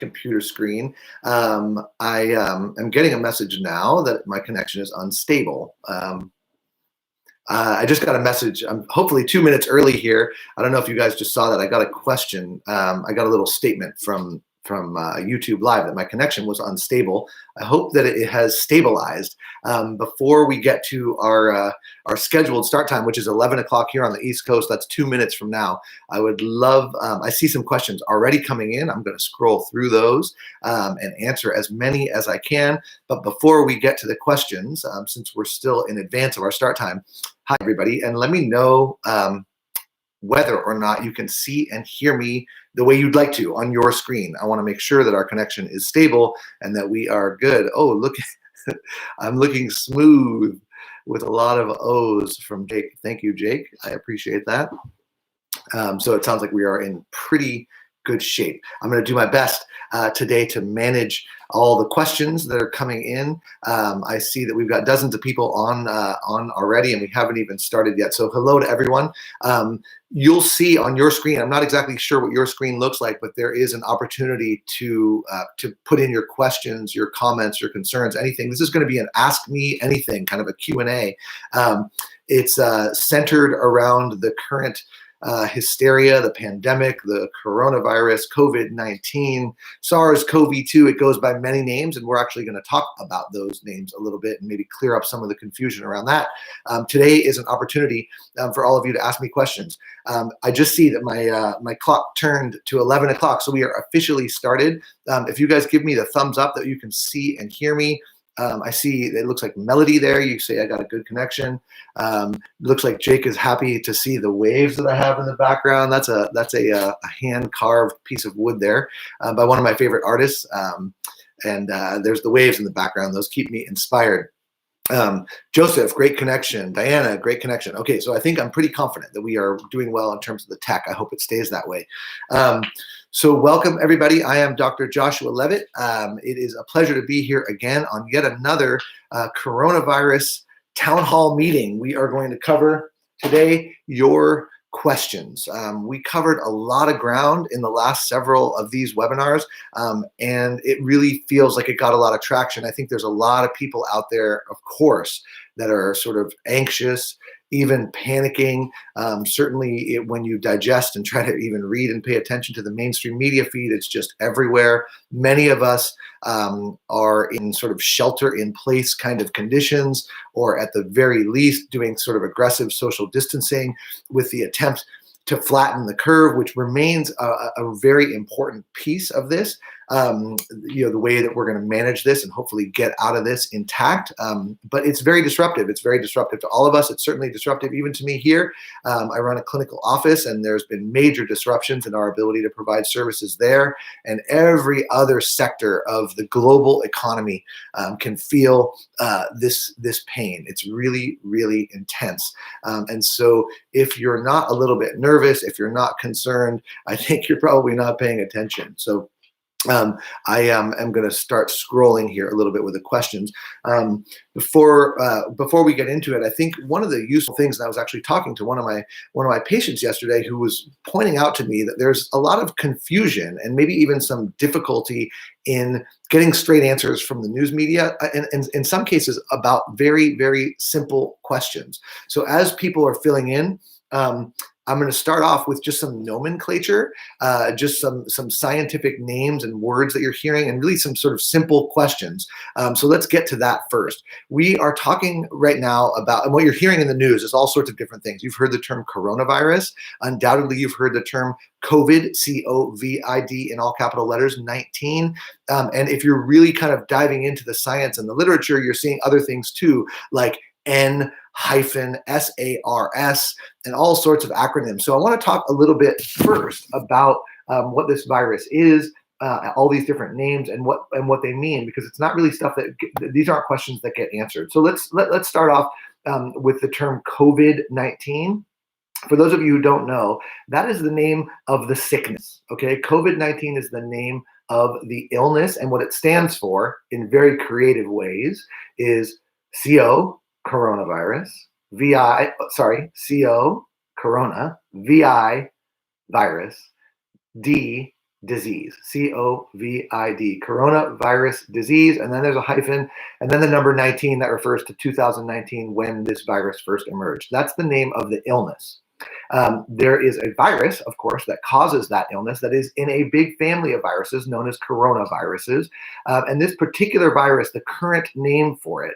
computer screen. I am getting a message now that my connection is unstable. I just got a message. I'm hopefully 2 minutes early here. I don't know if you guys just saw that. I got a question. I got a little statement from YouTube Live that my connection was unstable. I hope that it has stabilized. Before we get to our scheduled start time, which is 11 o'clock here on the East Coast, that's 2 minutes from now. I would love, I see some questions already coming in. I'm going to scroll through those and answer as many as I can. But before we get to the questions, since we're still in advance of our start time, hi everybody, and let me know whether or not you can see and hear me the way you'd like to on your screen. I want to make sure that our connection is stable and that we are good. Oh, look, I'm looking smooth with a lot of O's from Jake. Thank you, Jake. I appreciate that. So it sounds like we are in pretty good shape. I'm going to do my best today to manage all the questions that are coming in. I see that we've got dozens of people on already, and we haven't even started yet. So hello to everyone. You'll see on your screen, I'm not exactly sure what your screen looks like, but there is an opportunity to put in your questions, your comments, your concerns, anything. This is going to be an Ask Me Anything, kind of a Q&A. It's centered around the current hysteria, the pandemic, the coronavirus, COVID-19, SARS-CoV-2. It goes by many names, and we're actually going to talk about those names a little bit and maybe clear up some of the confusion around that. Today is an opportunity for all of you to ask me questions. I just see that my clock turned to 11 o'clock, so we are officially started. If you guys give me the thumbs up that you can see and hear me. I see it looks like Melody there. You say I got a good connection. Looks like Jake is happy to see the waves that I have in the background. That's a hand carved piece of wood there by one of my favorite artists. And there's the waves in the background. Those keep me inspired. Joseph, great connection. Diana, great connection. Okay, so I think I'm pretty confident that we are doing well in terms of the tech. I hope it stays that way. So welcome, everybody. I am Dr. Joshua Levitt. It is a pleasure to be here again on yet another coronavirus town hall meeting. We are going to cover today your questions. We covered a lot of ground in the last several of these webinars, and it really feels like it got a lot of traction. I think there's a lot of people out there, of course, that are sort of anxious, even panicking. Certainly when you digest and try to even read and pay attention to the mainstream media feed, it's just everywhere. Many of us are in sort of shelter in place kind of conditions, or at the very least doing sort of aggressive social distancing with the attempt to flatten the curve, which remains a very important piece of this. The way that we're going to manage this and hopefully get out of this intact. But it's very disruptive. It's very disruptive to all of us. It's certainly disruptive even to me here. I run a clinical office, and there's been major disruptions in our ability to provide services there. And every other sector of the global economy can feel this pain. It's really, really intense. And so if you're not a little bit nervous, if you're not concerned, I think you're probably not paying attention. So I am going to start scrolling here a little bit with the questions. Before we get into it, I think one of the useful things, and I was actually talking to one of my patients yesterday who was pointing out to me that there's a lot of confusion and maybe even some difficulty in getting straight answers from the news media, and in some cases about very, very simple questions. So as people are filling in, I'm going to start off with just some nomenclature, just some scientific names and words that you're hearing, and really some sort of simple questions. So let's get to that first. We are talking right now about, and what you're hearing in the news is all sorts of different things. You've heard the term coronavirus. Undoubtedly, you've heard the term COVID, COVID in all capital letters, 19. And if you're really kind of diving into the science and the literature, you're seeing other things too, like N-SARS and all sorts of acronyms. So I want to talk a little bit first about what this virus is, all these different names and what they mean, because it's not really stuff that these aren't questions that get answered. So let's start off with the term COVID-19. For those of you who don't know, that is the name of the sickness. Okay, COVID-19 is the name of the illness, and what it stands for in very creative ways is CO, coronavirus, CO, corona, VI, virus, D, disease, COVID, coronavirus disease, and then there's a hyphen, and then the number 19 that refers to 2019 when this virus first emerged. That's the name of the illness. There is a virus, of course, that causes that illness that is in a big family of viruses known as coronaviruses. And this particular virus, the current name for it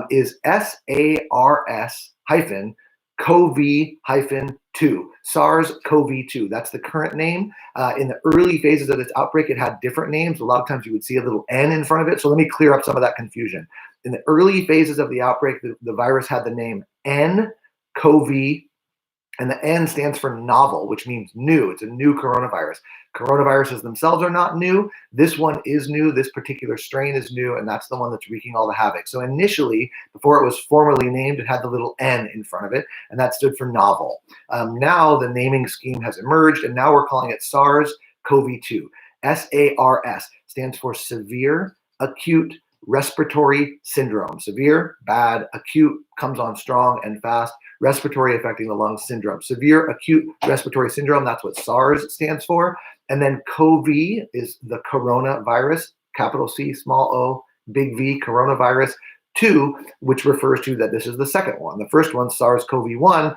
is SARS hyphen CoV-2, SARS-CoV-2. That's the current name. In the early phases of its outbreak, it had different names. A lot of times you would see a little N in front of it. So let me clear up some of that confusion. In the early phases of the outbreak, the virus had the name nCoV, and the N stands for novel, which means new. It's a new coronavirus. Coronaviruses themselves are not new. This one is new. This particular strain is new, and that's the one that's wreaking all the havoc. So initially, before it was formally named, it had the little N in front of it, and that stood for novel. Now the naming scheme has emerged, and now we're calling it SARS-CoV-2. SARS stands for severe acute respiratory syndrome. Severe, bad, acute comes on strong and fast. Respiratory affecting the lungs syndrome. Severe acute respiratory syndrome, that's what SARS stands for. And then CoV is the coronavirus, capital C, small o, big V, coronavirus. 2, which refers to that this is the second one. The first one, SARS-CoV-1,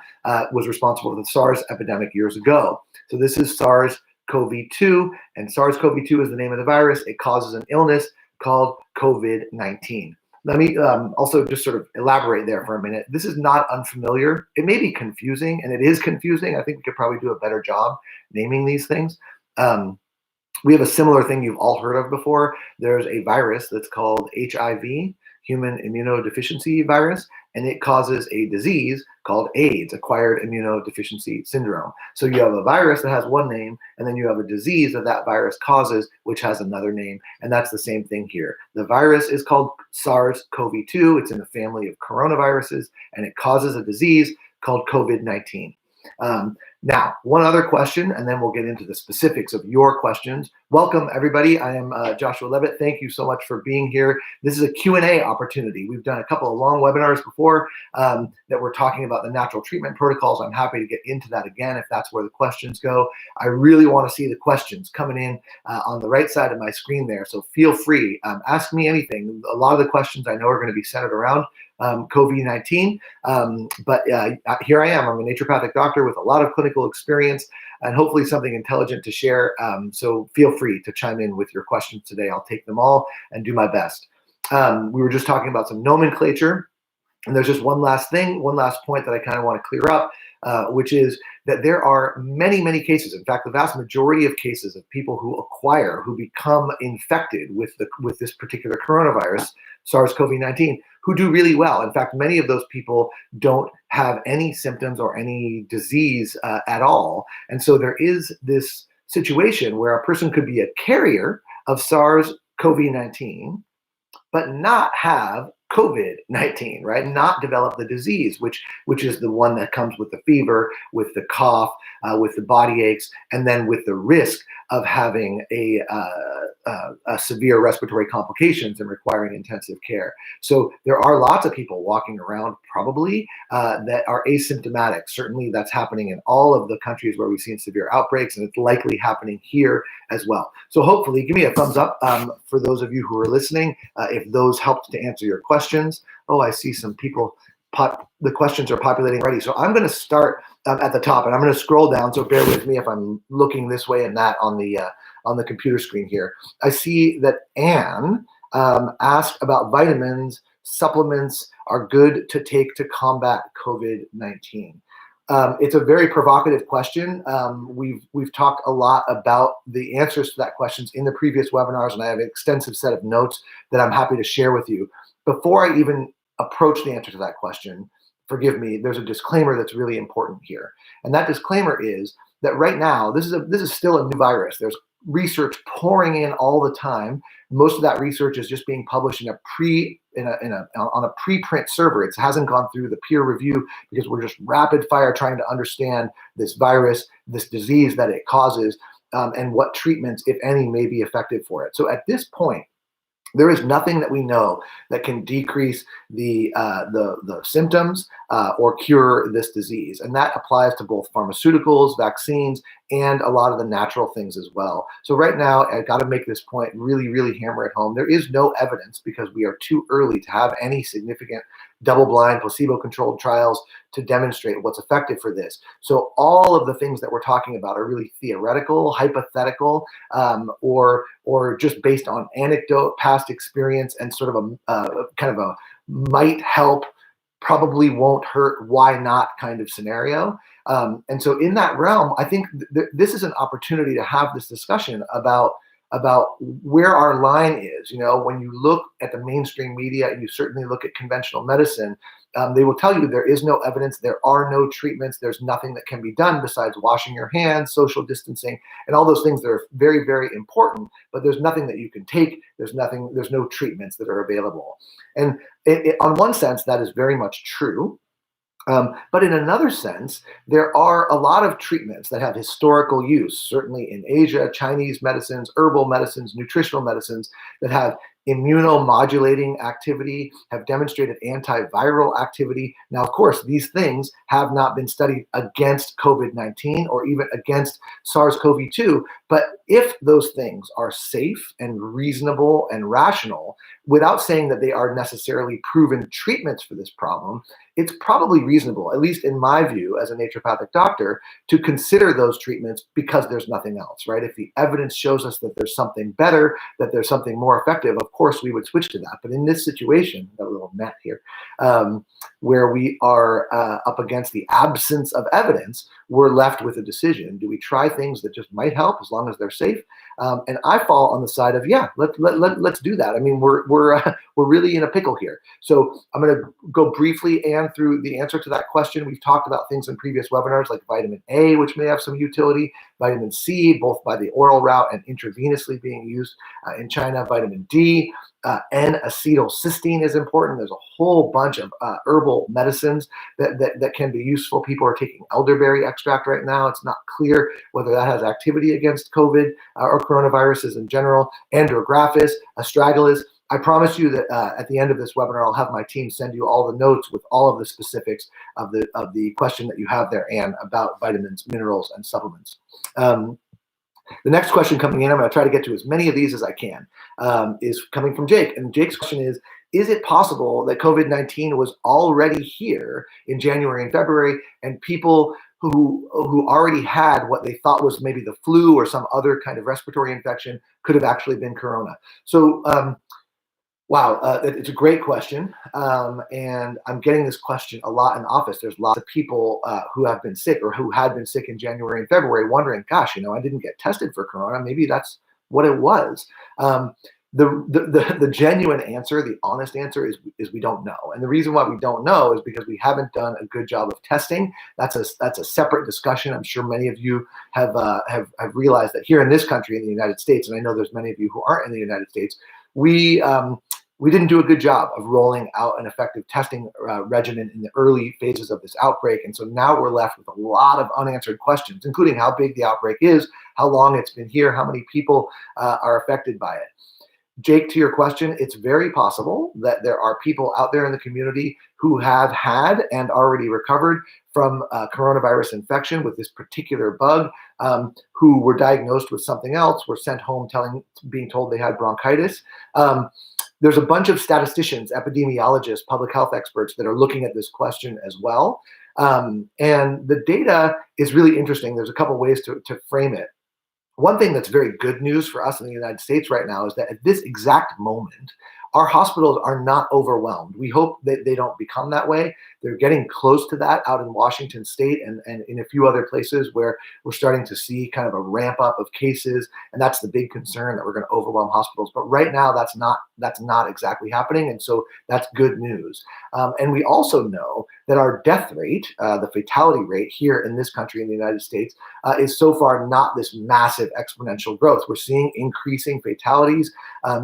was responsible for the SARS epidemic years ago. So this is SARS-CoV-2, and SARS-CoV-2 is the name of the virus. It causes an illness called COVID-19. Let me also just sort of elaborate there for a minute. This is not unfamiliar. It may be confusing, and it is confusing. I think we could probably do a better job naming these things. We have a similar thing you've all heard of before. There's a virus that's called HIV, human immunodeficiency virus, and it causes a disease called AIDS, acquired immunodeficiency syndrome. So you have a virus that has one name, and then you have a disease that that virus causes, which has another name, and that's the same thing here. The virus is called SARS-CoV-2. It's in the family of coronaviruses, and it causes a disease called COVID-19. Now, one other question, and then we'll get into the specifics of your questions. Welcome, everybody. I am Joshua Levitt. Thank you so much for being here. This is a Q&A opportunity. We've done a couple of long webinars before that we're talking about the natural treatment protocols. I'm happy to get into that again if that's where the questions go. I really want to see the questions coming in on the right side of my screen there, so feel free. Ask me anything. A lot of the questions I know are going to be centered around COVID-19, but here I am. I'm a naturopathic doctor with a lot of clinical experience and hopefully something intelligent to share. So feel free to chime in with your questions today. I'll take them all and do my best. We were just talking about some nomenclature, and there's just one last thing, one last point that I kind of want to clear up, which is that there are many, many cases. In fact, the vast majority of cases of people who become infected with this particular coronavirus, SARS-CoV-19, who do really well. In fact, many of those people don't have any symptoms or any disease at all. And so there is this situation where a person could be a carrier of SARS-CoV-19, but not have COVID-19, right? Not develop the disease, which is the one that comes with the fever, with the cough, with the body aches, and then with the risk of having a severe respiratory complications and requiring intensive care. So there are lots of people walking around probably that are asymptomatic. Certainly that's happening in all of the countries where we've seen severe outbreaks, and it's likely happening here as well. So hopefully, give me a thumbs up for those of you who are listening, if those helped to answer your questions. Oh, I see some people, the questions are populating already. So I'm going to start at the top, and I'm going to scroll down, so bear with me if I'm looking this way and that on the computer screen here. I see that Anne asked about vitamins, supplements are good to take to combat COVID-19. It's a very provocative question. We've talked a lot about the answers to that questions in the previous webinars, and I have an extensive set of notes that I'm happy to share with you. Before I even approach the answer to that question, forgive me, there's a disclaimer that's really important here. And that disclaimer is that right now, this is still a new virus. There's research pouring in all the time. Most of that research is just being published on a preprint server. It hasn't gone through the peer review because we're just rapid fire trying to understand this virus, this disease that it causes, and what treatments, if any, may be effective for it. So at this point, There is nothing that we know that can decrease the symptoms or cure this disease, and that applies to both pharmaceuticals, vaccines, and a lot of the natural things as well. So right now, I got to make this point really, really hammer it home. There is no evidence because we are too early to have any significant double-blind, placebo-controlled trials to demonstrate what's effective for this. So all of the things that we're talking about are really theoretical, hypothetical, or just based on anecdote, past experience, and sort of a kind of a might help, probably won't hurt, why not kind of scenario. And so in that realm, I think this is an opportunity to have this discussion about where our line is. You know, when you look at the mainstream media and you certainly look at conventional medicine, they will tell you there is no evidence, there are no treatments, there's nothing that can be done besides washing your hands, social distancing, and all those things that are very, very important, but there's nothing that you can take, there's no treatments that are available. And on one sense, that is very much true. But in another sense, there are a lot of treatments that have historical use, certainly in Asia, Chinese medicines, herbal medicines, nutritional medicines that have immunomodulating activity, have demonstrated antiviral activity. Now, of course, these things have not been studied against COVID-19 or even against SARS-CoV-2. But if those things are safe and reasonable and rational, without saying that they are necessarily proven treatments for this problem, it's probably reasonable, at least in my view as a naturopathic doctor, to consider those treatments because there's nothing else, right? If the evidence shows us that there's something better, that there's something more effective, of course we would switch to that. But in this situation, got a little net here, where we are up against the absence of evidence, we're left with a decision. Do we try things that just might help as long as they're safe? And I fall on the side of, yeah, let's do that. I mean, we're really in a pickle here. So I'm going to go briefly and through the answer to that question. We've talked about things in previous webinars like vitamin A, which may have some utility, vitamin C, both by the oral route and intravenously being used in China, vitamin D, N-acetylcysteine is important. There's a whole bunch of herbal medicines that can be useful. People are taking elderberry extract right now. It's not clear whether that has activity against COVID or coronaviruses in general. Andrographis, astragalus. I promise you that at the end of this webinar, I'll have my team send you all the notes with all of the specifics of the question that you have there, Anne, about vitamins, minerals, and supplements. The next question coming in, I'm going to try to get to as many of these as I can, is coming from Jake. And Jake's question is it possible that COVID-19 was already here in January and February, and people who already had what they thought was maybe the flu or some other kind of respiratory infection could have actually been corona? So, wow, it's a great question, and I'm getting this question a lot in office. There's lots of people who have been sick or who had been sick in January and February wondering, gosh, you know, I didn't get tested for corona. Maybe that's what it was. The genuine answer, the honest answer is we don't know. And the reason why we don't know is because we haven't done a good job of testing. That's a separate discussion. I'm sure many of you have realized that here in this country, in the United States, and I know there's many of you who aren't in the United States, we didn't do a good job of rolling out an effective testing regimen in the early phases of this outbreak. And so now we're left with a lot of unanswered questions, including how big the outbreak is, how long it's been here, how many people are affected by it. Jake, to your question, it's very possible that there are people out there in the community who have had and already recovered from coronavirus infection with this particular bug, who were diagnosed with something else, were sent home being told they had bronchitis. There's a bunch of statisticians, epidemiologists, public health experts that are looking at this question as well. And the data is really interesting. There's a couple ways to frame it. One thing that's very good news for us in the United States right now is that at this exact moment, our hospitals are not overwhelmed. We hope that they don't become that way. They're getting close to that out in Washington State and in a few other places where we're starting to see kind of a ramp up of cases. And that's the big concern, that we're going to overwhelm hospitals. But right now, that's not exactly happening. And so that's good news. And we also know that our death rate, the fatality rate here in this country, in the United States, is so far not this massive exponential growth. We're seeing increasing fatalities.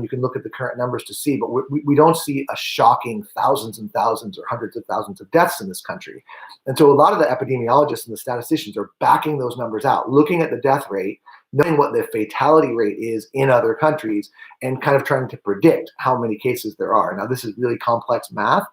You can look at the current numbers to see, but we don't see a shocking thousands and thousands or hundreds of thousands of deaths in this country. And so a lot of the epidemiologists and the statisticians are backing those numbers out, looking at the death rate, knowing what the fatality rate is in other countries and kind of trying to predict how many cases there are. Now, this is really complex math.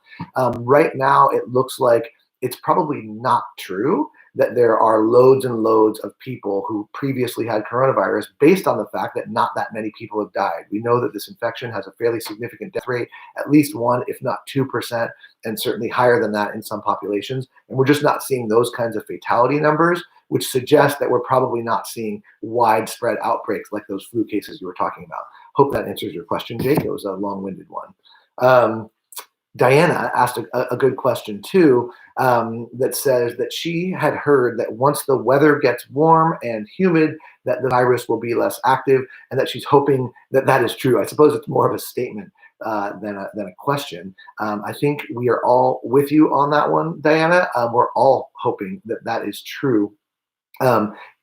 Right now, it looks like it's probably not true that there are loads and loads of people who previously had coronavirus based on the fact that not that many people have died. We know that this infection has a fairly significant death rate, at least 1, if not 2%, and certainly higher than that in some populations. And we're just not seeing those kinds of fatality numbers, which suggests that we're probably not seeing widespread outbreaks like those flu cases you were talking about. Hope that answers your question, Jake. It was a long-winded one. Diana asked a good question too, that says that she had heard that once the weather gets warm and humid, that the virus will be less active, and that she's hoping that that is true. I suppose it's more of a statement than a question. I think we are all with you on that one, Diana. We're all hoping that that is true.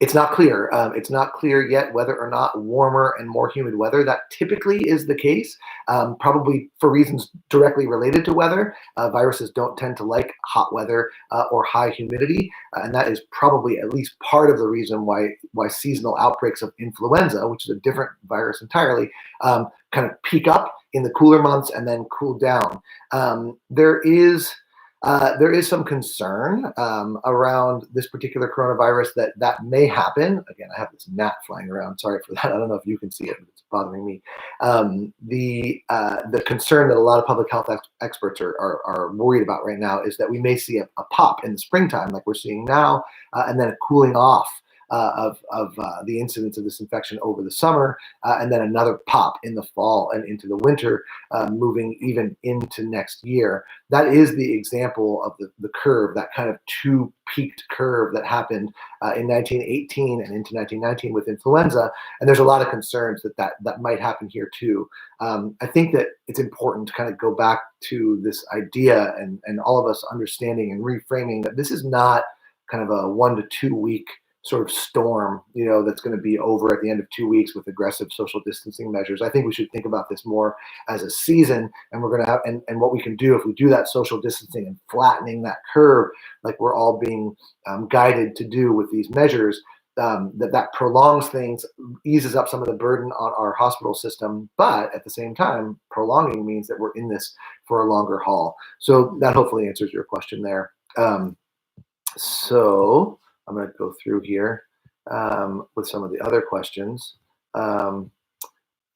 It's not clear. It's not clear yet whether or not warmer and more humid weather, that typically is the case, probably for reasons directly related to weather. Viruses don't tend to like hot weather or high humidity, and that is probably at least part of the reason why seasonal outbreaks of influenza, which is a different virus entirely, kind of peak up in the cooler months and then cool down. There is some concern around this particular coronavirus that may happen. Again, I have this gnat flying around. Sorry for that. I don't know if you can see it, but it's bothering me. The concern that a lot of public health experts are worried about right now is that we may see a pop in the springtime, like we're seeing now, and then a cooling off of the incidence of this infection over the summer, and then another pop in the fall and into the winter, moving even into next year. That is the example of the curve, that kind of two-peaked curve that happened in 1918 and into 1919 with influenza. And there's a lot of concerns that might happen here too. I think that it's important to kind of go back to this idea and all of us understanding and reframing that this is not kind of a 1 to 2 week sort of storm, that's going to be over at the end of 2 weeks with aggressive social distancing measures. I think we should think about this more as a season, and we're going to have, and what we can do if we do that social distancing and flattening that curve, like we're all being guided to do with these measures, that prolongs things, eases up some of the burden on our hospital system, but at the same time, prolonging means that we're in this for a longer haul. So that hopefully answers your question there. So I'm going to go through here with some of the other questions.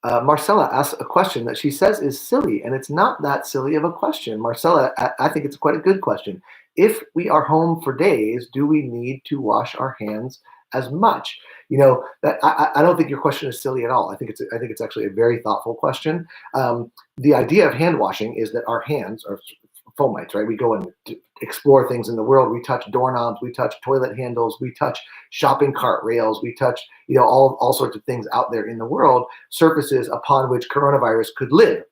Marcella asks a question that she says is silly, and it's not that silly of a question. Marcella, I think it's quite a good question. If we are home for days, do we need to wash our hands as much? I don't think your question is silly at all. I think it's actually a very thoughtful question. The idea of hand washing is that our hands are fomites, right? We go and explore things in the world. We touch doorknobs, we touch toilet handles, we touch shopping cart rails, we touch, all sorts of things out there in the world, surfaces upon which coronavirus could live,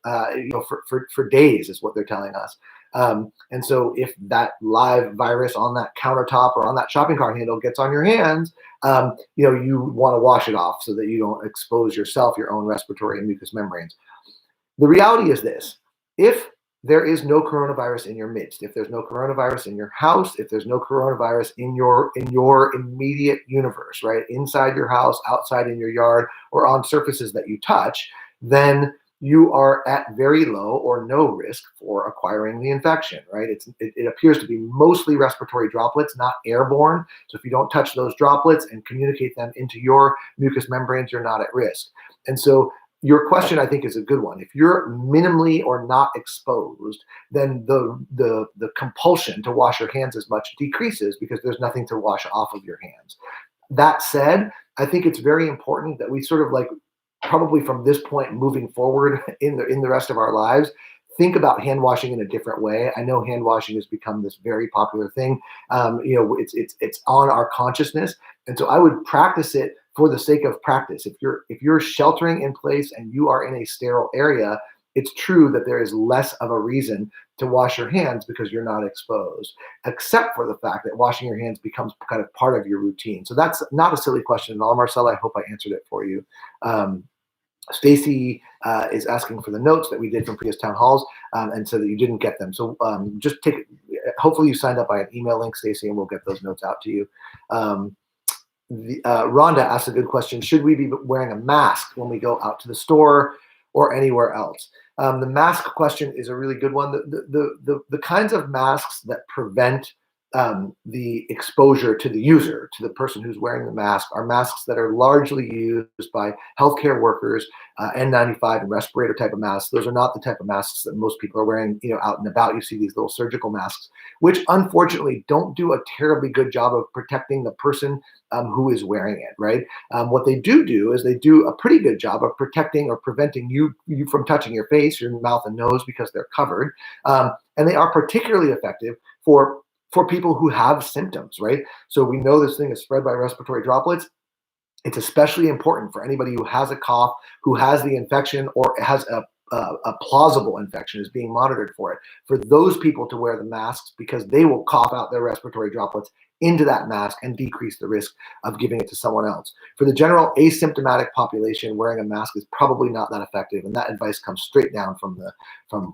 for days is what they're telling us. And so if that live virus on that countertop or on that shopping cart handle gets on your hands, you want to wash it off so that you don't expose yourself, your own respiratory and mucous membranes. The reality is this: if there is no coronavirus in your midst, if there's no coronavirus in your house, if there's no coronavirus in your immediate universe, right, inside your house, outside in your yard, or on surfaces that you touch, then you are at very low or no risk for acquiring the infection, right? It appears to be mostly respiratory droplets, not airborne. So if you don't touch those droplets and communicate them into your mucous membranes, you're not at risk. And so your question, I think, is a good one. If you're minimally or not exposed, then the compulsion to wash your hands as much decreases because there's nothing to wash off of your hands. That said, I think it's very important that we sort of probably from this point moving forward in the rest of our lives, think about hand washing in a different way. I know hand washing has become this very popular thing. It's on our consciousness, and so I would practice it for the sake of practice. If you're sheltering in place and you are in a sterile area, it's true that there is less of a reason to wash your hands because you're not exposed, except for the fact that washing your hands becomes kind of part of your routine. So that's not a silly question at all, Marcella. I hope I answered it for you. Stacy is asking for the notes that we did from previous town halls, and so that you didn't get them. So hopefully you signed up by an email link, Stacy, and we'll get those notes out to you. Rhonda asked a good question. Should we be wearing a mask when we go out to the store or anywhere else? The mask question is a really good one. The kinds of masks that prevent the exposure to the user, to the person who's wearing the mask, are masks that are largely used by healthcare workers, N95 and respirator type of masks. Those are not the type of masks that most people are wearing, out and about. You see these little surgical masks, which unfortunately don't do a terribly good job of protecting the person who is wearing it, right? What they do is they do a pretty good job of protecting or preventing you from touching your face, your mouth and nose, because they're covered. And they are particularly effective for people who have symptoms, right? So we know this thing is spread by respiratory droplets. It's especially important for anybody who has a cough, who has the infection, or has a plausible infection, is being monitored for it. For those people to wear the masks, because they will cough out their respiratory droplets into that mask and decrease the risk of giving it to someone else. For the general asymptomatic population, wearing a mask is probably not that effective, and that advice comes straight down from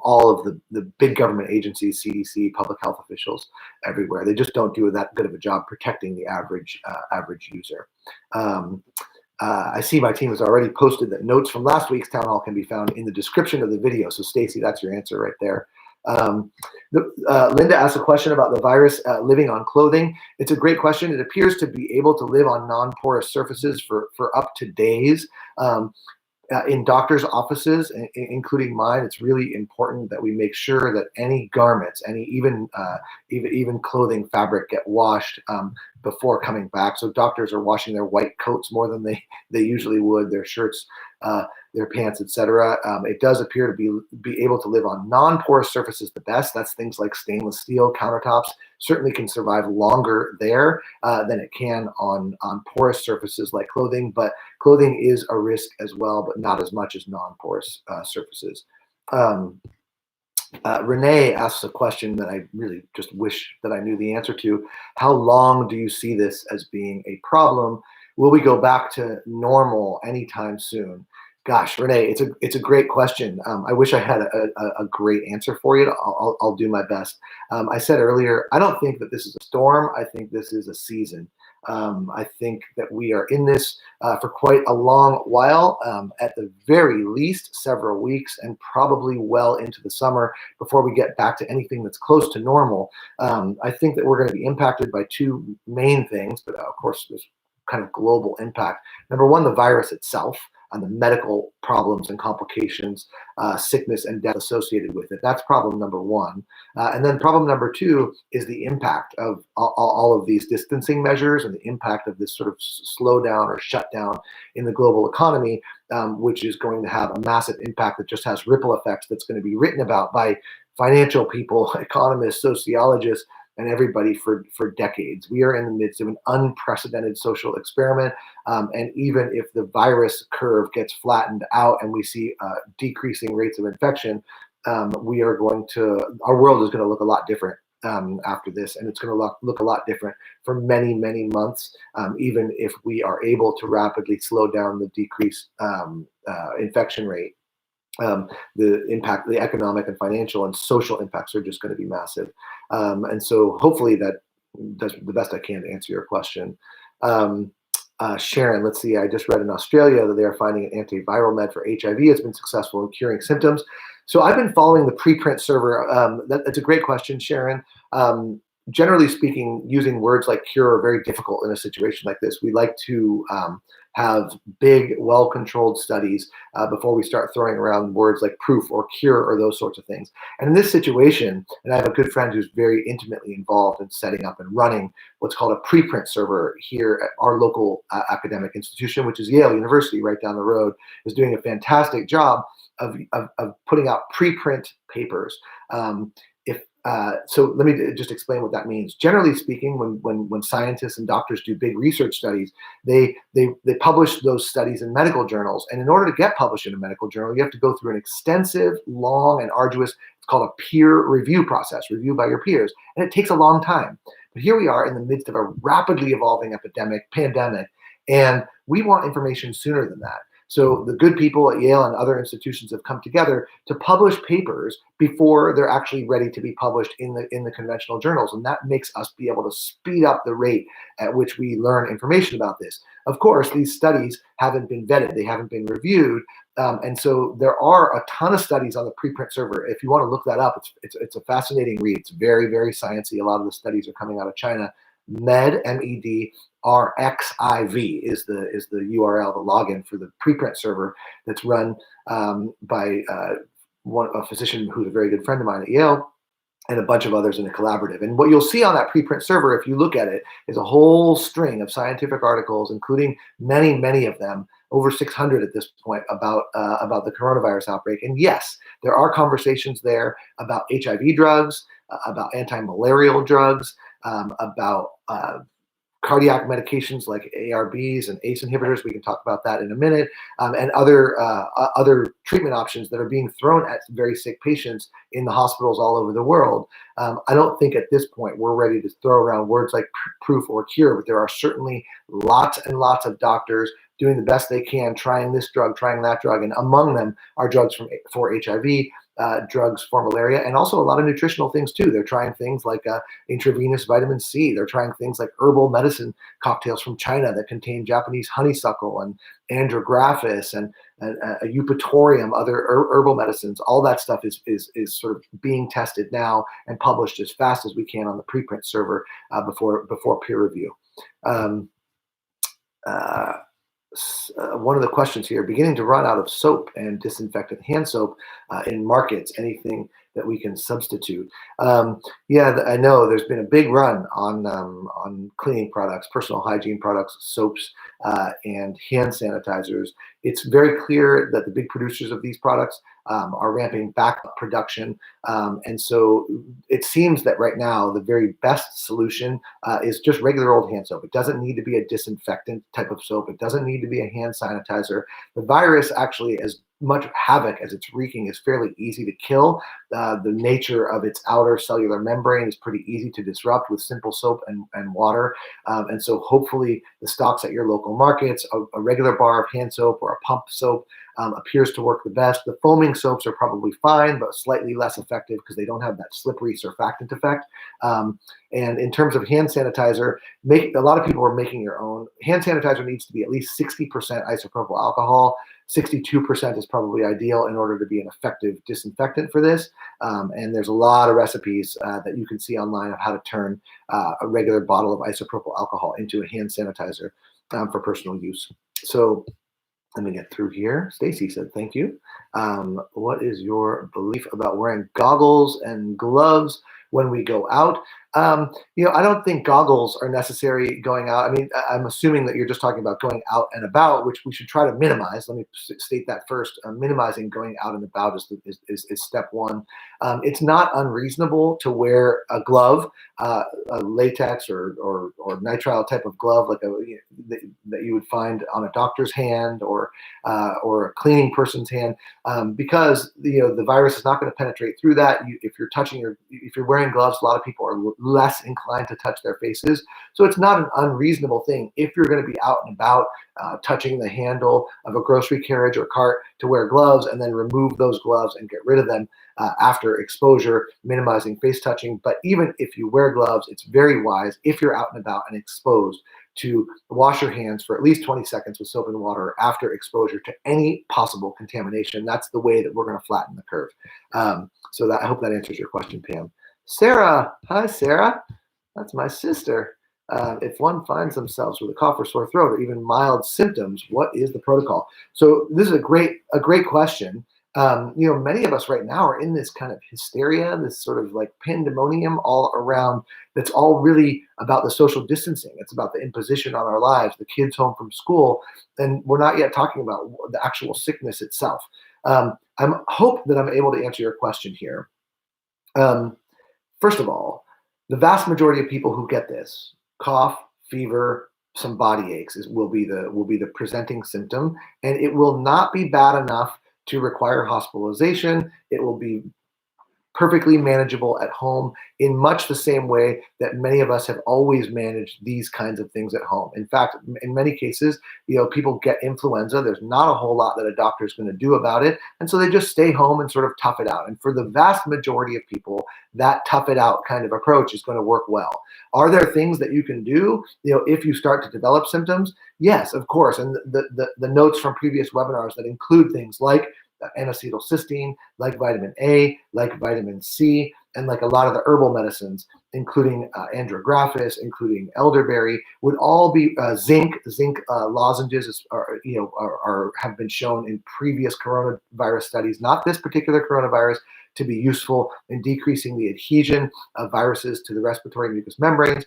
all of the big government agencies, CDC, public health officials everywhere. They just don't do that good of a job protecting the average user. I see my team has already posted that notes from last week's town hall can be found in the description of the video. So Stacy, that's your answer right there. Linda asked a question about the virus living on clothing. It's a great question. It appears to be able to live on non-porous surfaces for up to days. In doctors' offices, including mine, it's really important that we make sure that any garments, even clothing fabric, get washed before coming back. So doctors are washing their white coats more than they usually would, their shirts, their pants, etc. It does appear to be able to live on non-porous surfaces the best. That's things like stainless steel countertops. Certainly can survive longer there than it can on porous surfaces like clothing. But clothing is a risk as well, but not as much as non-porous surfaces. Renee asks a question that I really just wish that I knew the answer to. How long do you see this as being a problem? Will we go back to normal anytime soon? Gosh, Renee, it's a great question. I wish I had a great answer for you. I'll do my best. I said earlier, I don't think that this is a storm. I think this is a season. I think that we are in this for quite a long while, at the very least several weeks, and probably well into the summer before we get back to anything that's close to normal. I think that we're going to be impacted by two main things, but of course there's kind of global impact. Number one, the virus itself, and the medical problems and complications, sickness and death associated with it. That's problem number one. And then problem number two is the impact of all of these distancing measures and the impact of this sort of slowdown or shutdown in the global economy, which is going to have a massive impact that just has ripple effects that's going to be written about by financial people, economists, sociologists, and everybody for decades. We are in the midst of an unprecedented social experiment. And even if the virus curve gets flattened out and we see decreasing rates of infection, our world is going to look a lot different after this. And it's going to look a lot different for many, many months, even if we are able to rapidly slow down the decreased infection rate. The impact, the economic and financial and social impacts are just going to be massive. And so hopefully that does the best I can to answer your question. Sharon, let's see, I just read in Australia that they are finding an antiviral med for HIV has been successful in curing symptoms. So I've been following the preprint server. That's a great question, Sharon. Generally speaking, using words like cure are very difficult in a situation like this. We like to have big, well-controlled studies before we start throwing around words like proof or cure or those sorts of things. And in this situation, and I have a good friend who's very intimately involved in setting up and running what's called a preprint server here at our local academic institution, which is Yale University right down the road, is doing a fantastic job of putting out preprint papers. So let me just explain what that means. Generally speaking, when scientists and doctors do big research studies, they publish those studies in medical journals. And in order to get published in a medical journal, you have to go through an extensive, long, and arduous, it's called a peer review process, review by your peers. And it takes a long time. But here we are in the midst of a rapidly evolving pandemic, and we want information sooner than that. So the good people at Yale and other institutions have come together to publish papers before they're actually ready to be published in the conventional journals. And that makes us be able to speed up the rate at which we learn information about this. Of course, these studies haven't been vetted, they haven't been reviewed. And so there are a ton of studies on the preprint server. If you want to look that up, it's a fascinating read. It's very, very sciencey. A lot of the studies are coming out of China. MED, RXIV is the URL, the login for the preprint server that's run by a physician who's a very good friend of mine at Yale, and a bunch of others in a collaborative. And what you'll see on that preprint server, if you look at it, is a whole string of scientific articles, including many, many of them, over 600 at this point, about the coronavirus outbreak. And yes, there are conversations there about HIV drugs, about anti-malarial drugs, about cardiac medications like ARBs and ACE inhibitors. We can talk about that in a minute, and other treatment options that are being thrown at very sick patients in the hospitals all over the world. I don't think at this point we're ready to throw around words like proof or cure, but there are certainly lots and lots of doctors doing the best they can, trying this drug, trying that drug, and among them are drugs for HIV, drugs for malaria, and also a lot of nutritional things too. They're trying things like intravenous vitamin C. They're trying things like herbal medicine cocktails from China that contain Japanese honeysuckle and andrographis and eupatorium, other herbal medicines. All that stuff is sort of being tested now and published as fast as we can on the preprint server before peer review. One of the questions here, beginning to run out of soap and disinfectant hand soap in markets, anything that we can substitute. Yeah, I know there's been a big run on cleaning products, personal hygiene products, soaps, and hand sanitizers. It's very clear that the big producers of these products are ramping back up production. And so it seems that right now the very best solution is just regular old hand soap. It doesn't need to be a disinfectant type of soap. It doesn't need to be a hand sanitizer. The virus actually, as much havoc as it's wreaking, is fairly easy to kill. The nature of its outer cellular membrane is pretty easy to disrupt with simple soap and water. And so hopefully the stocks at your local markets, a regular bar of hand soap or a pump soap appears to work the best. The foaming soaps are probably fine, but slightly less effective because they don't have that slippery surfactant effect. And in terms of hand sanitizer, a lot of people are making your own. Hand sanitizer needs to be at least 60% isopropyl alcohol. 62% is probably ideal in order to be an effective disinfectant for this. And there's a lot of recipes that you can see online of how to turn a regular bottle of isopropyl alcohol into a hand sanitizer for personal use. So let me get through here. Stacy said, thank you. What is your belief about wearing goggles and gloves when we go out? I don't think goggles are necessary going out. I mean, I'm assuming that you're just talking about going out and about, which we should try to minimize. Let me state that first. Minimizing going out and about is step one. It's not unreasonable to wear a glove, a latex or nitrile type of glove, like that you would find on a doctor's hand or a cleaning person's hand, because the virus is not going to penetrate through that. If you're wearing gloves, a lot of people are less inclined to touch their faces. So it's not an unreasonable thing if you're going to be out and about touching the handle of a grocery carriage or cart to wear gloves and then remove those gloves and get rid of them after exposure, minimizing face touching. But even if you wear gloves, it's very wise if you're out and about and exposed to wash your hands for at least 20 seconds with soap and water after exposure to any possible contamination. That's the way that we're going to flatten the curve. So I hope that answers your question, Pam. Sarah, hi Sarah, that's my sister. If one finds themselves with a cough or sore throat or even mild symptoms, what is the protocol? So this is a great question. Many of us right now are in this kind of hysteria, this sort of like pandemonium all around. That's all really about the social distancing. It's about the imposition on our lives, the kids home from school, and we're not yet talking about the actual sickness itself. I hope that I'm able to answer your question here. First of all, the vast majority of people who get this, cough, fever, some body aches will be the presenting symptom, and it will not be bad enough to require hospitalization. It will be perfectly manageable at home in much the same way that many of us have always managed these kinds of things at home. In fact, in many cases, people get influenza. There's not a whole lot that a doctor is going to do about it. And so they just stay home and sort of tough it out. And for the vast majority of people, that tough it out kind of approach is going to work well. Are there things that you can do, if you start to develop symptoms? Yes, of course. And the notes from previous webinars that include things like N-acetylcysteine, like vitamin A, like vitamin C, and like a lot of the herbal medicines, including andrographis, including elderberry, would all be zinc lozenges have been shown in previous coronavirus studies, not this particular coronavirus, to be useful in decreasing the adhesion of viruses to the respiratory mucous membranes.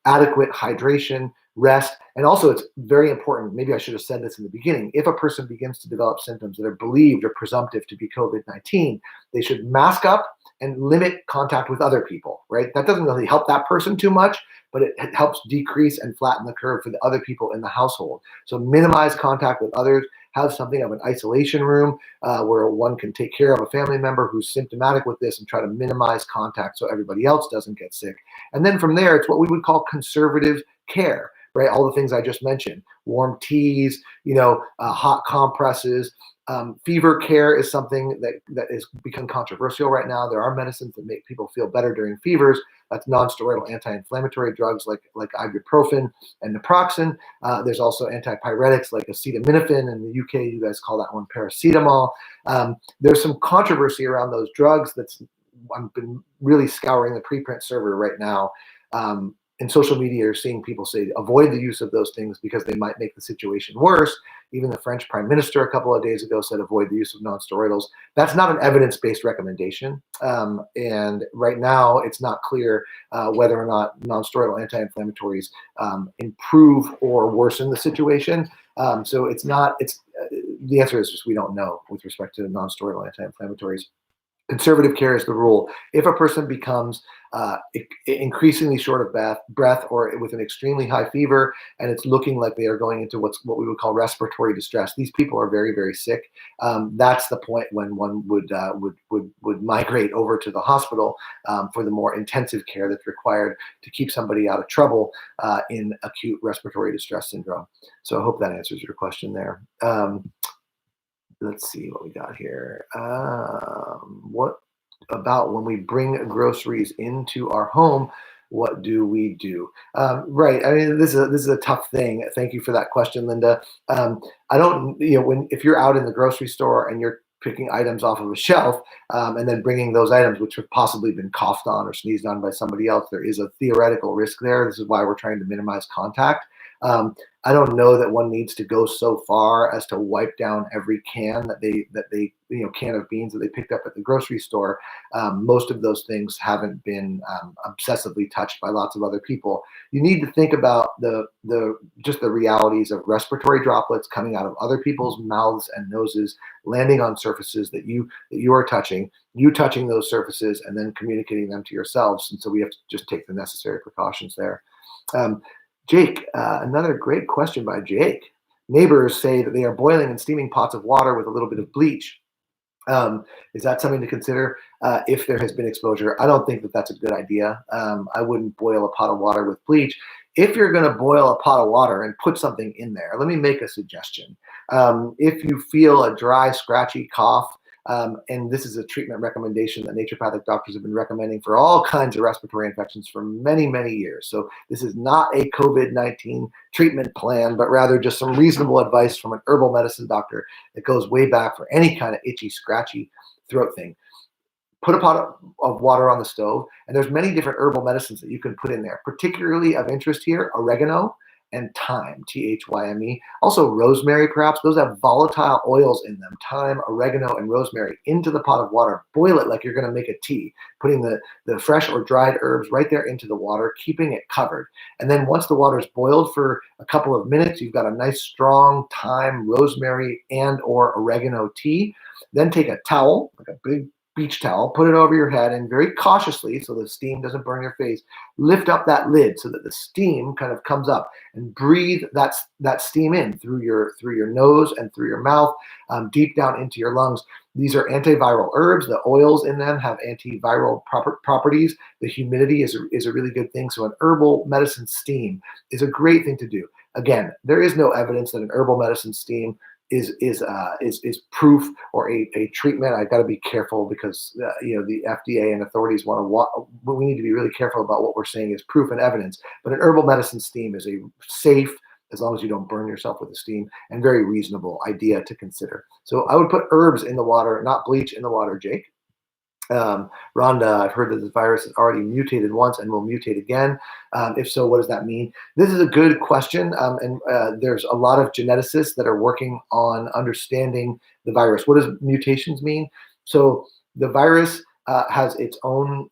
Adequate hydration, rest, and also it's very important, maybe I should have said this in the beginning, if a person begins to develop symptoms that are believed or presumptive to be COVID-19, they should mask up and limit contact with other people, right? That doesn't really help that person too much, but it helps decrease and flatten the curve for the other people in the household. So minimize contact with others, have something of an isolation room where one can take care of a family member who's symptomatic with this and try to minimize contact so everybody else doesn't get sick. And then from there, it's what we would call conservative care, right? All the things I just mentioned, warm teas, hot compresses. Fever care is something that has become controversial right now. There are medicines that make people feel better during fevers. That's non-steroidal anti-inflammatory drugs like ibuprofen and naproxen. There's also antipyretics like acetaminophen. In the UK, you guys call that one paracetamol. There's some controversy around those drugs. I've been really scouring the preprint server right now. In social media, you're seeing people say avoid the use of those things because they might make the situation worse. Even the French Prime Minister a couple of days ago said avoid the use of non-steroidals. That's not an evidence-based recommendation. And right now, it's not clear whether or not non-steroidal anti-inflammatories improve or worsen the situation. So the answer is just we don't know with respect to non-steroidal anti-inflammatories. Conservative care is the rule. If a person becomes increasingly short of breath or with an extremely high fever, and it's looking like they are going into what we would call respiratory distress, these people are very, very sick. That's the point when one would migrate over to the hospital for the more intensive care that's required to keep somebody out of trouble in acute respiratory distress syndrome. So I hope that answers your question there. Let's see what we got here. What about when we bring groceries into our home? What do we do? Right. I mean, this is a tough thing. Thank you for that question, Linda. I don't, if you're out in the grocery store and you're picking items off of a shelf and then bringing those items which have possibly been coughed on or sneezed on by somebody else, there is a theoretical risk there. This is why we're trying to minimize contact. I don't know that one needs to go so far as to wipe down every can that they can of beans that they picked up at the grocery store. Most of those things haven't been obsessively touched by lots of other people. You need to think about just the realities of respiratory droplets coming out of other people's mouths and noses, landing on surfaces that you are touching, you touching those surfaces, and then communicating them to yourselves. And so we have to just take the necessary precautions there. Jake, another great question by Jake. Neighbors say that they are boiling and steaming pots of water with a little bit of bleach. Is that something to consider if there has been exposure? I don't think that that's a good idea. I wouldn't boil a pot of water with bleach. If you're going to boil a pot of water and put something in there, let me make a suggestion. If you feel a dry, scratchy cough, and this is a treatment recommendation that naturopathic doctors have been recommending for all kinds of respiratory infections for many, many years. So this is not a COVID-19 treatment plan, but rather just some reasonable advice from an herbal medicine doctor that goes way back for any kind of itchy, scratchy throat thing. Put a pot of water on the stove, and there's many different herbal medicines that you can put in there. Particularly of interest here, oregano and thyme, T-H-Y-M-E. Also rosemary, perhaps. Those have volatile oils in them. Thyme, oregano, and rosemary into the pot of water. Boil it like you're going to make a tea, putting the fresh or dried herbs right there into the water, keeping it covered. And then once the water's boiled for a couple of minutes, you've got a nice strong thyme, rosemary, and or oregano tea. Then take a towel, like a big beach towel, put it over your head, and very cautiously, so the steam doesn't burn your face, lift up that lid so that the steam kind of comes up, and breathe that steam in through your nose and through your mouth, deep down into your lungs. These are antiviral herbs. The oils in them have antiviral properties. The humidity is a really good thing. So an herbal medicine steam is a great thing to do. Again, there is no evidence that an herbal medicine steam is proof or a treatment. I've got to be careful because the FDA and authorities we need to be really careful about what we're saying is proof and evidence. But an herbal medicine steam is a safe, as long as you don't burn yourself with the steam, and very reasonable idea to consider. So I would put herbs in the water, not bleach in the water, Jake. Rhonda, I've heard that the virus has already mutated once and will mutate again. If so, what does that mean? This is a good question, and there's a lot of geneticists that are working on understanding the virus. What does mutations mean? So the virus has its own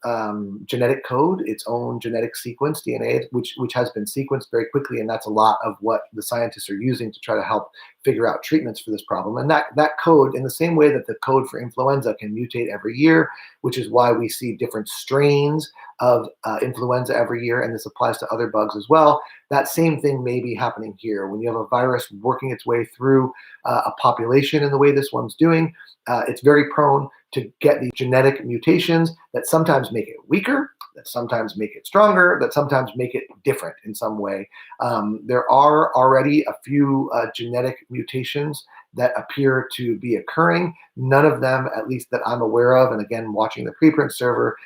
genetic code, its own genetic sequence, DNA, which has been sequenced very quickly, and that's a lot of what the scientists are using to try to help figure out treatments for this problem. And that code, in the same way that the code for influenza can mutate every year, which is why we see different strains of influenza every year, and this applies to other bugs as well, that same thing may be happening here. When you have a virus working its way through a population in the way this one's doing, it's very prone to get these genetic mutations that sometimes make it weaker, that sometimes make it stronger, that sometimes make it different in some way. There are already a few genetic mutations that appear to be occurring. None of them, at least that I'm aware of, and again, watching the preprint server,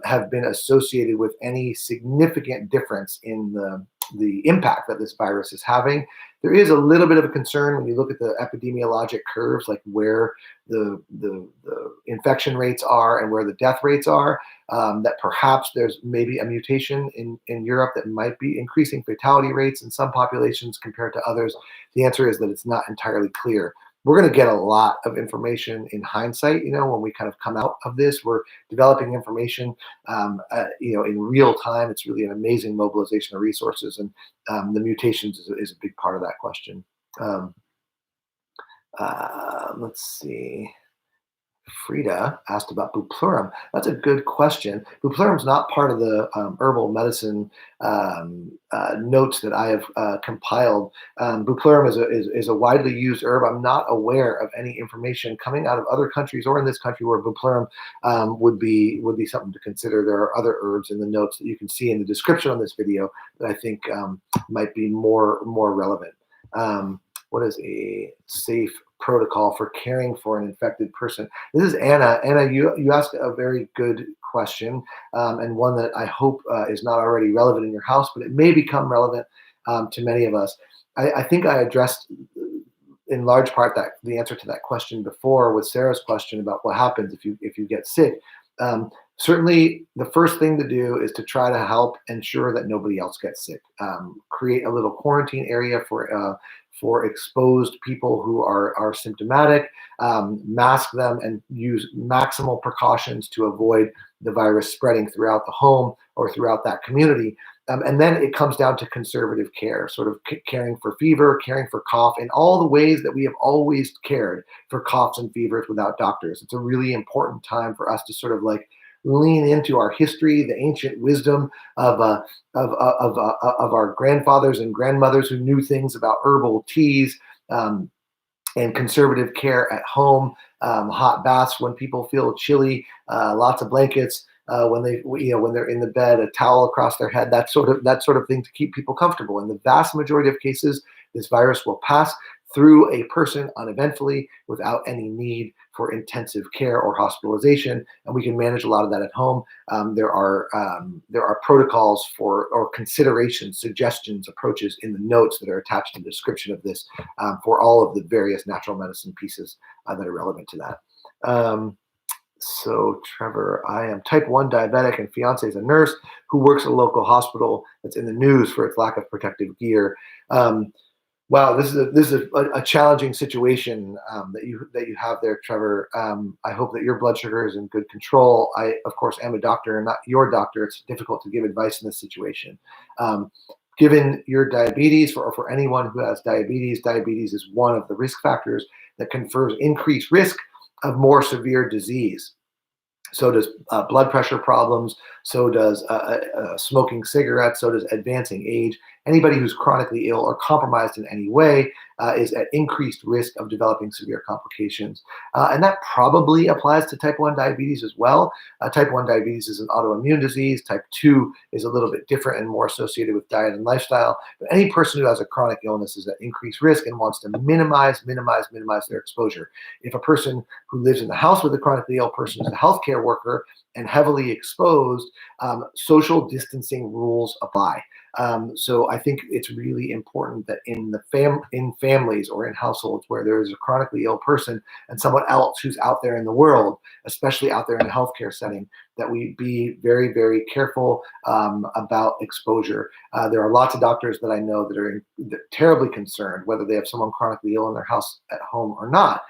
have been associated with any significant difference in the impact that this virus is having. There is a little bit of a concern when you look at the epidemiologic curves, like where the infection rates are and where the death rates are, that perhaps there's maybe a mutation in Europe that might be increasing fatality rates in some populations compared to others. The answer is that it's not entirely clear. We're going to get a lot of information in hindsight. When we kind of come out of this, we're developing information, in real time. It's really an amazing mobilization of resources, and the mutations is a big part of that question. Let's see. Frida asked about bupleurum. That's a good question. Bupleurum is not part of the herbal medicine notes that I have compiled. Bupleurum is a widely used herb. I'm not aware of any information coming out of other countries or in this country where bupleurum would be something to consider. There are other herbs in the notes that you can see in the description on this video that I think might be more relevant. What is a safe protocol for caring for an infected person? This is Anna. Anna, you asked a very good question, and one that I hope is not already relevant in your house, but it may become relevant to many of us. I think I addressed in large part the answer to that question before with Sarah's question about what happens if you get sick. Certainly, the first thing to do is to try to help ensure that nobody else gets sick. Create a little quarantine area for exposed people who are symptomatic, mask them, and use maximal precautions to avoid the virus spreading throughout the home or throughout that community. And then it comes down to conservative care, sort of caring for fever, caring for cough, in all the ways that we have always cared for coughs and fevers without doctors. It's a really important time for us to sort of like lean into our history, the ancient wisdom of our grandfathers and grandmothers who knew things about herbal teas, and conservative care at home, hot baths when people feel chilly, lots of blankets when they're in the bed, a towel across their head, that sort of thing to keep people comfortable. In the vast majority of cases, this virus will pass through a person uneventfully without any need for intensive care or hospitalization, and we can manage a lot of that at home. There are protocols or considerations, suggestions, approaches in the notes that are attached in the description of this for all of the various natural medicine pieces that are relevant to that. So Trevor, I am type 1 diabetic and fiance is a nurse who works at a local hospital that's in the news for its lack of protective gear. Wow, this is a challenging situation that you have there, Trevor. I hope that your blood sugar is in good control. I, of course, am a doctor and not your doctor. It's difficult to give advice in this situation. Given your diabetes, or for anyone who has diabetes is one of the risk factors that confers increased risk of more severe disease. So does blood pressure problems, so does smoking cigarettes, so does advancing age. Anybody who's chronically ill or compromised in any way is at increased risk of developing severe complications. And that probably applies to type 1 diabetes as well. Type 1 diabetes is an autoimmune disease. Type 2 is a little bit different and more associated with diet and lifestyle. But any person who has a chronic illness is at increased risk and wants to minimize their exposure. If a person who lives in the house with a chronically ill person is a healthcare worker and heavily exposed, social distancing rules apply. So I think it's really important that in families or in households where there is a chronically ill person and someone else who's out there in the world, especially out there in a healthcare setting, that we be very, very careful about exposure. There are lots of doctors that I know that are terribly concerned, whether they have someone chronically ill in their house at home or not,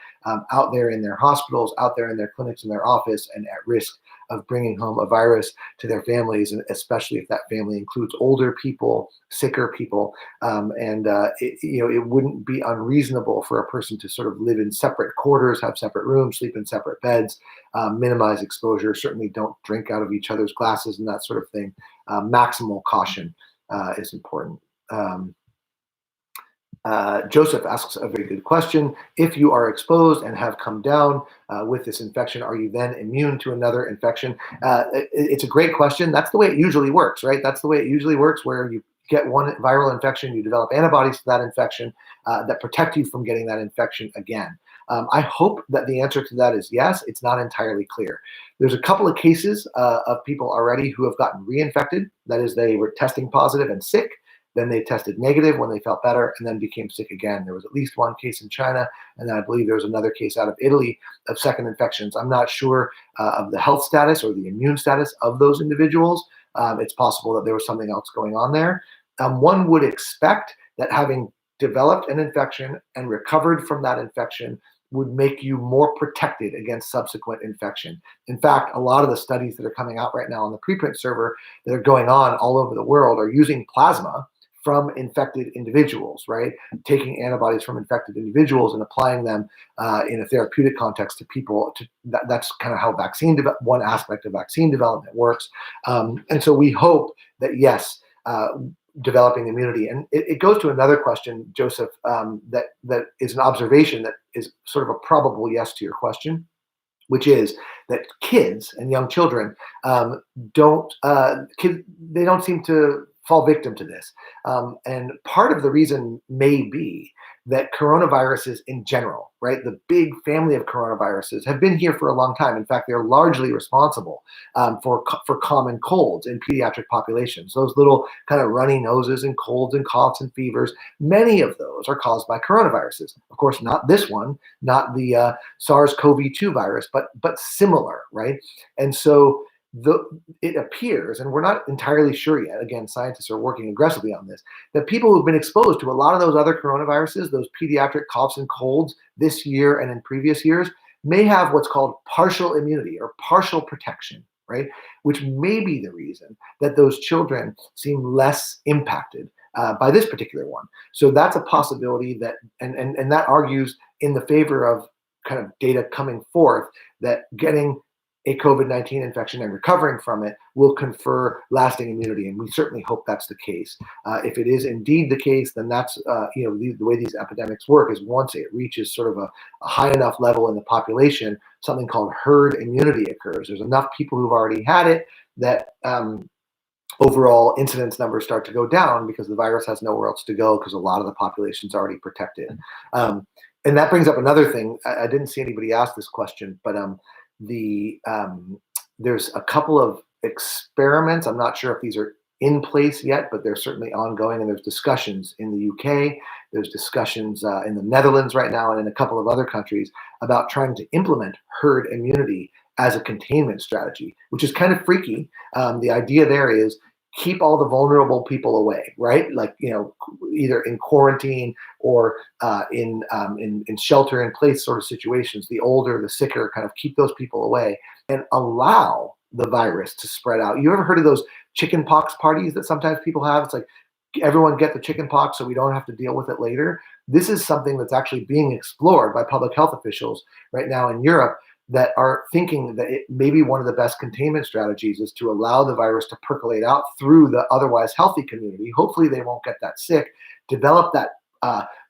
out there in their hospitals, out there in their clinics, in their office, and at risk of bringing home a virus to their families, and especially if that family includes older people, sicker people. It wouldn't be unreasonable for a person to sort of live in separate quarters, have separate rooms, sleep in separate beds, minimize exposure. Certainly don't drink out of each other's glasses and that sort of thing. Maximal caution is important. Joseph asks a very good question. If you are exposed and have come down with this infection, are you then immune to another infection? It's a great question. That's the way it usually works, right? That's the way it usually works, where you get one viral infection, you develop antibodies to that infection that protect you from getting that infection again. I hope that the answer to that is yes. It's not entirely clear. There's a couple of cases of people already who have gotten reinfected. That is, they were testing positive and sick. Then they tested negative when they felt better and then became sick again. There was at least one case in China, and then I believe there was another case out of Italy of second infections. I'm not sure of the health status or the immune status of those individuals. It's possible that there was something else going on there. One would expect that having developed an infection and recovered from that infection would make you more protected against subsequent infection. In fact, a lot of the studies that are coming out right now on the preprint server that are going on all over the world are using plasma from infected individuals, right? Taking antibodies from infected individuals and applying them in a therapeutic context to people. That's kind of how one aspect of vaccine development works. And so we hope that, yes, developing immunity. And it goes to another question, Joseph, that is an observation that is sort of a probable yes to your question, which is that kids and young children don't seem to fall victim to this. And part of the reason may be that coronaviruses in general, right, the big family of coronaviruses have been here for a long time. In fact, they're largely responsible for common colds in pediatric populations. Those little kind of runny noses and colds and coughs and fevers, many of those are caused by coronaviruses. Of course, not this one, not the SARS-CoV-2 virus, but similar, right? And so it appears, and we're not entirely sure yet, again, scientists are working aggressively on this, that people who've been exposed to a lot of those other coronaviruses, those pediatric coughs and colds this year and in previous years, may have what's called partial immunity or partial protection, right? Which may be the reason that those children seem less impacted by this particular one. So that's a possibility that, and that argues in the favor of kind of data coming forth that getting a COVID-19 infection and recovering from it will confer lasting immunity. And we certainly hope that's the case. If it is indeed the case, then that's, the way these epidemics work is once it reaches sort of a high enough level in the population, something called herd immunity occurs. There's enough people who've already had it that overall incidence numbers start to go down because the virus has nowhere else to go because a lot of the population's already protected. And that brings up another thing. I didn't see anybody ask this question, but there's a couple of experiments. I'm not sure if these are in place yet, but they're certainly ongoing. And there's discussions in the UK, there's discussions in the Netherlands right now, and in a couple of other countries about trying to implement herd immunity as a containment strategy, which is kind of freaky. The idea there is keep all the vulnerable people away, right? Like, either in quarantine or in shelter in place sort of situations, the older, the sicker, kind of keep those people away and allow the virus to spread out. You ever heard of those chicken pox parties that sometimes people have? It's like, everyone get the chicken pox so we don't have to deal with it later. This is something that's actually being explored by public health officials right now in Europe, that are thinking that it maybe one of the best containment strategies is to allow the virus to percolate out through the otherwise healthy community. Hopefully they won't get that sick, develop that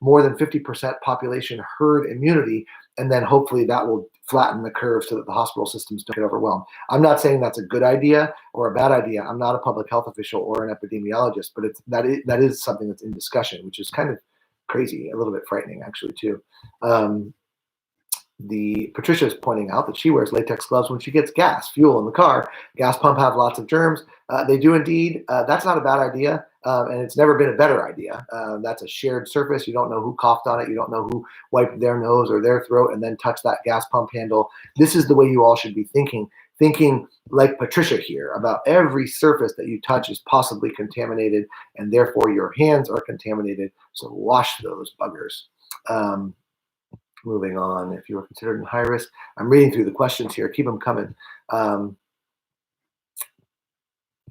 more than 50% population herd immunity, and then hopefully that will flatten the curve so that the hospital systems don't get overwhelmed. I'm not saying that's a good idea or a bad idea. I'm not a public health official or an epidemiologist, but that is something that's in discussion, which is kind of crazy, a little bit frightening actually too. Patricia is pointing out that she wears latex gloves when she gets fuel in the car. Gas pump have lots of germs. They do indeed. That's not a bad idea, and it's never been a better idea. That's a shared surface. You don't know who coughed on it. You don't know who wiped their nose or their throat and then touched that gas pump handle. This is the way you all should be thinking like Patricia here, about every surface that you touch is possibly contaminated, and therefore your hands are contaminated. So wash those buggers. Moving on, if you were considered in high risk, I'm reading through the questions here. Keep them coming. Anne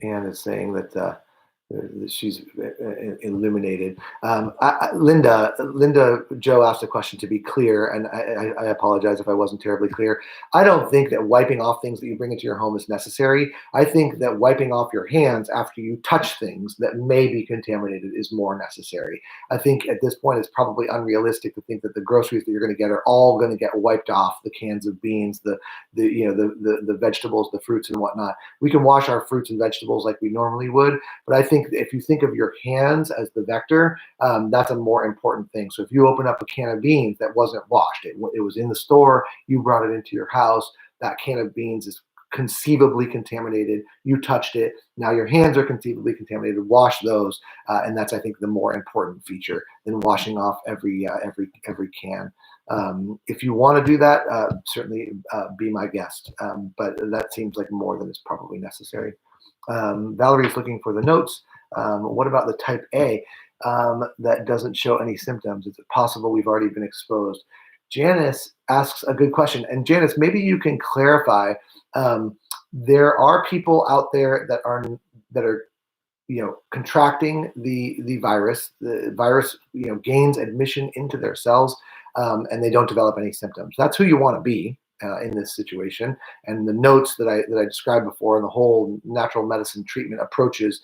is saying that she's illuminated. Linda Joe asked a question to be clear, and I apologize if I wasn't terribly clear. I don't think that wiping off things that you bring into your home is necessary. I think that wiping off your hands after you touch things that may be contaminated is more necessary. I think at this point it's probably unrealistic to think that the groceries that you're going to get are all going to get wiped off. The cans of beans, the vegetables, the fruits and whatnot. We can wash our fruits and vegetables like we normally would, but I think if you think of your hands as the vector, that's a more important thing. So if you open up a can of beans that wasn't washed, it was in the store, you brought it into your house, that can of beans is conceivably contaminated. You touched it. Now your hands are conceivably contaminated. Wash those, and that's, I think, the more important feature than washing off every can. If you want to do that, certainly be my guest. But that seems like more than is probably necessary. Valerie's looking for the notes. What about the type A that doesn't show any symptoms? Is it possible we've already been exposed? Janice asks a good question. And Janice, maybe you can clarify. There are people out there that are contracting the virus. The virus gains admission into their cells, and they don't develop any symptoms. That's who you want to be in this situation. And the notes that I described before, and the whole natural medicine treatment approaches,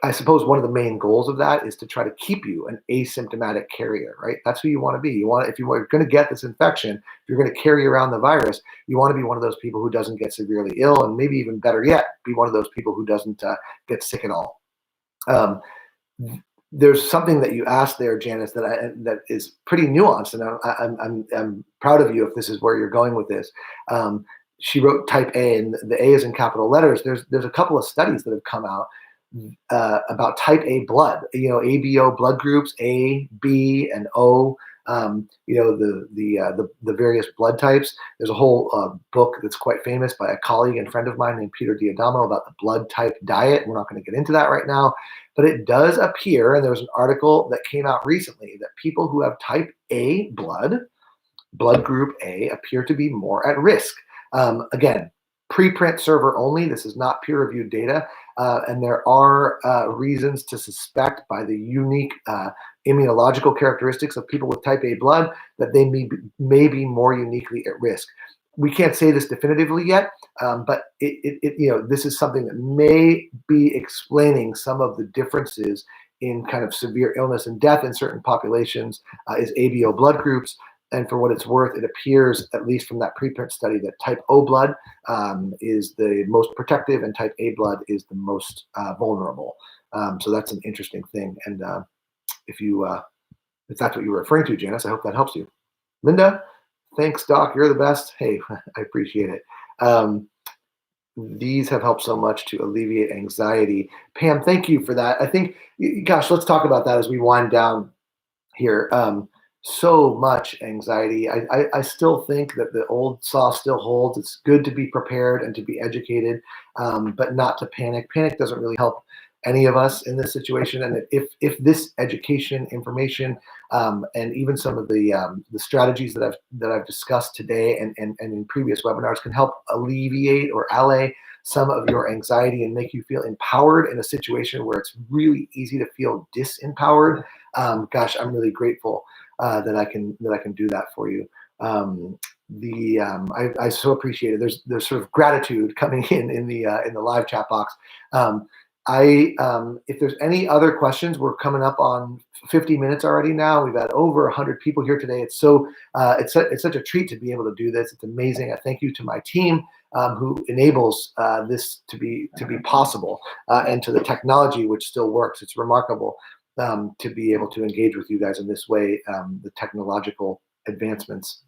I suppose one of the main goals of that is to try to keep you an asymptomatic carrier, right? That's who you want to be. If you are going to get this infection, if you're going to carry around the virus, you want to be one of those people who doesn't get severely ill, and maybe even better yet, be one of those people who doesn't get sick at all. There's something that you asked there, Janice, that is pretty nuanced, and I'm proud of you if this is where you're going with this. She wrote type A, and the A is in capital letters. There's a couple of studies that have come out about type A blood, ABO blood groups, A, B, and O, the various blood types. There's a whole book that's quite famous by a colleague and friend of mine named Peter D'Adamo about the blood type diet. We're not going to get into that right now, but it does appear, and there was an article that came out recently, that people who have type A blood group A, appear to be more at risk. Again, preprint server only. This is not peer-reviewed data, and there are reasons to suspect by the unique immunological characteristics of people with type A blood that they may be more uniquely at risk. We can't say this definitively yet, but this is something that may be explaining some of the differences in kind of severe illness and death in certain populations, is ABO blood groups. And for what it's worth, it appears, at least from that preprint study, that type O blood is the most protective and type A blood is the most vulnerable. So that's an interesting thing. And if that's what you were referring to, Janice, I hope that helps you. Linda, thanks, Doc. You're the best. Hey, I appreciate it. These have helped so much to alleviate anxiety. Pam, thank you for that. I think, gosh, let's talk about that as we wind down here. So much anxiety. I still think that the old saw still holds. It's good to be prepared and to be educated, but not to panic. Panic doesn't really help any of us in this situation. And if this education, information, and even some of the strategies that I've discussed today and in previous webinars can help alleviate or allay some of your anxiety and make you feel empowered in a situation where it's really easy to feel disempowered, gosh, I'm really grateful that I can do that for you. I so appreciate it. There's sort of gratitude coming in the live chat box. If there's any other questions, we're coming up on 50 minutes already now. We've had over 100 people here today. It's such a treat to be able to do this. It's amazing. I thank you to my team who enables this to be possible, and to the technology which still works. It's remarkable to be able to engage with you guys in this way. The technological advancements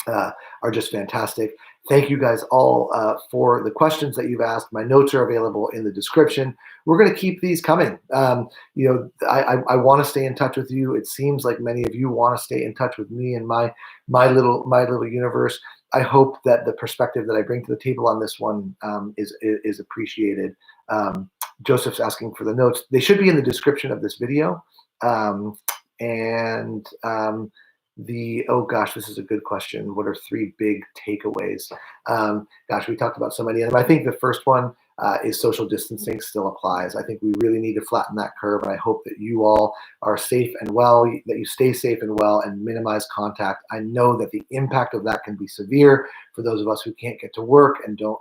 are just fantastic. Thank you guys all for the questions that you've asked. My notes are available in the description. We're going to keep these coming. I want to stay in touch with you. It seems like many of you want to stay in touch with me and my little universe. I hope that the perspective that I bring to the table on this one is appreciated. Joseph's asking for the notes. They should be in the description of this video. Oh gosh, this is a good question. What are 3 big takeaways? Gosh, we talked about so many of them. I think the first one is social distancing still applies. I think we really need to flatten that curve, and I hope that you all are safe and well, that you stay safe and well and minimize contact. I know that the impact of that can be severe for those of us who can't get to work and don't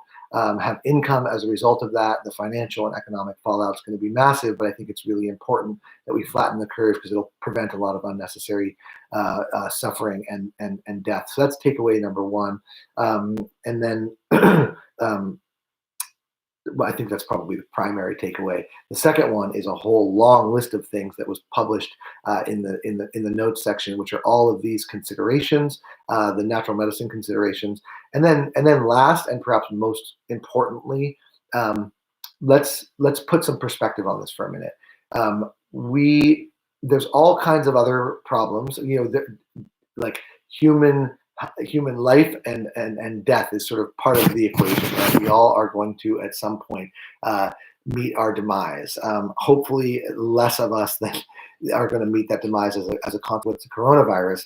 have income as a result of that. The financial and economic fallout is going to be massive, but I think it's really important that we flatten the curve because it'll prevent a lot of unnecessary suffering and death. So that's takeaway number 1. And then well, I think that's probably the primary takeaway. The second one is a whole long list of things that was published in the notes section, which are all of these considerations, the natural medicine considerations, and then last and perhaps most importantly, let's put some perspective on this for a minute. There's all kinds of other problems, like human life and death is sort of part of the equation, right? We all are going to at some point meet our demise. Hopefully less of us that are going to meet that demise as a consequence of coronavirus.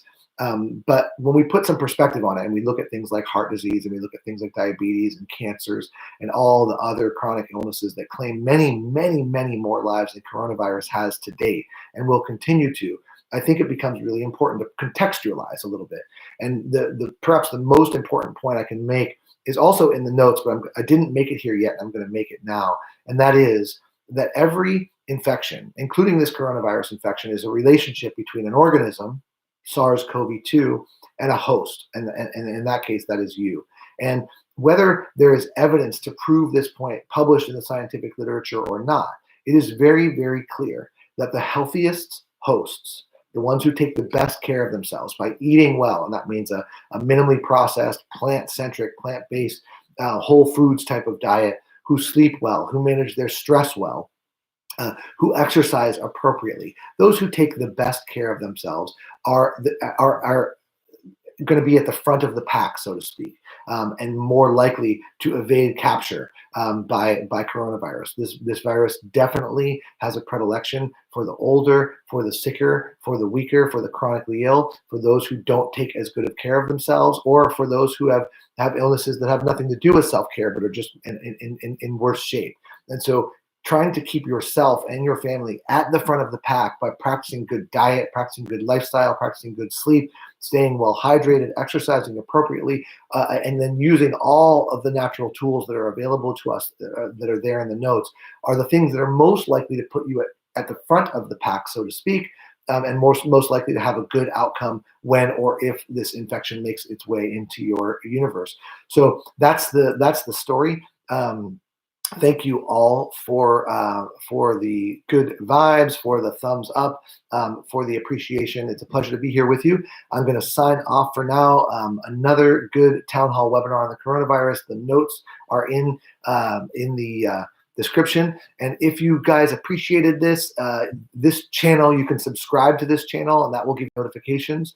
But when we put some perspective on it and we look at things like heart disease and we look at things like diabetes and cancers and all the other chronic illnesses that claim many, many, many more lives than coronavirus has to date and will continue to, I think it becomes really important to contextualize a little bit. And perhaps the most important point I can make is also in the notes, but I didn't make it here yet. I'm going to make it now. And that is that every infection, including this coronavirus infection, is a relationship between an organism, SARS-CoV-2, and a host. And in that case, that is you. And whether there is evidence to prove this point published in the scientific literature or not, it is very, very clear that the healthiest hosts, the ones who take the best care of themselves by eating well, and that means a minimally processed, plant-centric, plant-based, whole foods type of diet, who sleep well, who manage their stress well, who exercise appropriately. Those who take the best care of themselves are going to be at the front of the pack, so to speak, and more likely to evade capture by coronavirus. This virus definitely has a predilection for the older, for the sicker, for the weaker, for the chronically ill, for those who don't take as good of care of themselves, or for those who have illnesses that have nothing to do with self-care but are just in worse shape. And so trying to keep yourself and your family at the front of the pack by practicing good diet, practicing good lifestyle, practicing good sleep, staying well hydrated, exercising appropriately, and then using all of the natural tools that are available to us that are there in the notes are the things that are most likely to put you at the front of the pack, so to speak, and most likely to have a good outcome when or if this infection makes its way into your universe. So that's the story. Thank you all for the good vibes, for the thumbs up, for the appreciation. It's a pleasure to be here with you. I'm going to sign off for now. Another good town hall webinar on the coronavirus. The notes are in the description. And if you guys appreciated this channel, you can subscribe to this channel, and that will give notifications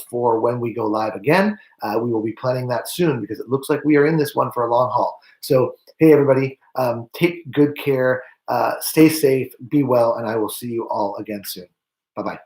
for when we go live again. We will be planning that soon because it looks like we are in this one for a long haul. So, hey, everybody, take good care, stay safe, be well, and I will see you all again soon. Bye-bye.